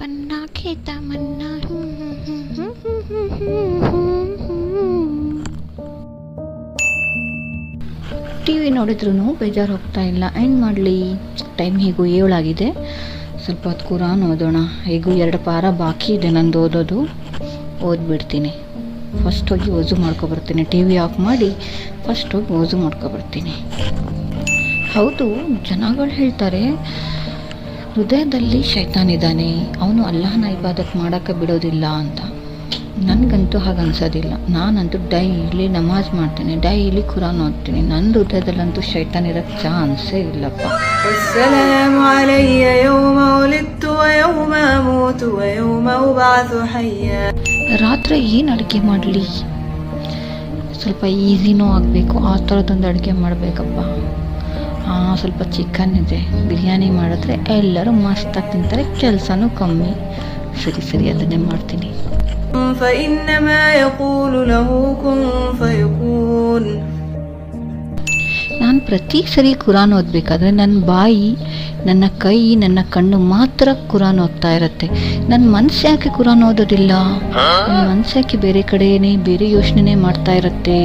पन्ना के तमन्ना T V ನೋಡಿದ್ರೂ ಬೇಜಾರು ಹೋಗ್ತಾ ಇಲ್ಲ. ಏನು ಮಾಡಲಿ, ಟೈಮ್ ಹೇಗೂ 7 ಆಗಿದೆ. ಸ್ವಲ್ಪ ಹೊತ್ತು ಕುರಾನ್ ಓದೋಣ. ಹೇಗೂ 2 ಪಾರ ಬಾಕಿ ಇದೆ ನಂದು ಓದೋದು, ಓದ್ಬಿಡ್ತೀನಿ. ಫಸ್ಟ್ ಹೋಗಿ ವಜು ಮಾಡ್ಕೊಬರ್ತೀನಿ. ಟಿ ವಿ ಆಫ್ ಮಾಡಿ ಫಸ್ಟ್ ಹೋಗಿ ವಜು ಮಾಡ್ಕೊಬರ್ತೀನಿ. ಹೌದು, ಜನಗಳು ಹೇಳ್ತಾರೆ ಹೃದಯದಲ್ಲಿ ಶೈತಾನ್ ಇದ್ದಾನೆ, ಅವನು ಅಲ್ಲಾಹನ ಇಬಾದತ್ ಮಾಡೋಕ್ಕೆ ಬಿಡೋದಿಲ್ಲ ಅಂತ. ನನಗಂತೂ ಹಾಗೆ ಅನ್ಸೋದಿಲ್ಲ. ನಾನಂತೂ ಡೈಲಿ ನಮಾಜ್ ಮಾಡ್ತೀನಿ, ಡೈಲಿ ಕುರಾನ್ ಓದ್ತೀನಿ. ನನ್ನ ಹೃದಯದಲ್ಲಂತೂ ಶೈತಾನ್ ಇರೋಕ್ಕೆ ಚಾನ್ಸೇ ಇಲ್ಲಪ್ಪ. والسلام علي يوم ولدت ويوم أموت ويوم أبعث حيا. ರಾತ್ರಿ ಏನು ಅಡುಗೆ ಮಾಡಲಿ, ಸ್ವಲ್ಪ ಈಸಿನೂ ಆಗಬೇಕು, ಆ ಥರದೊಂದು ಅಡುಗೆ ಮಾಡಬೇಕಪ್ಪ. ಸ್ವಲ್ಪ ಚಿಕನ್ ಇದೆ, ಬಿರಿಯಾನಿ ಮಾಡಿದ್ರೆ ಎಲ್ಲರೂ ಮಸ್ತಾಗಿ ತಿಂತಾರೆ, ಕೆಲಸನೂ ಕಮ್ಮಿ. ಸರಿ ಅದನ್ನೇ ಮಾಡ್ತೀನಿ. فإنما يقول له كن فيكون. ನಾನು ಪ್ರತಿ ಸರಿ ಕುರಾನ್ ಓದಬೇಕಾದ್ರೆ ನನ್ನ ಬಾಯಿ, ನನ್ನ ಕೈ, ನನ್ನ ಕಣ್ಣು ಮಾತ್ರ ಕುರಾನ್ ಓದ್ತಾ ಇರುತ್ತೆ. ನನ್ನ ಮನಸ್ಸು ಯಾಕೆ ಕುರಾನ್ ಓದೋದಿಲ್ಲ? ನನ್ನ ಮನಸ್ಸು ಯಾಕೆ ಬೇರೆ ಕಡೆನೇ ಬೇರೆ ಯೋಚನೆ ಮಾಡ್ತಾ ಇರುತ್ತೆ?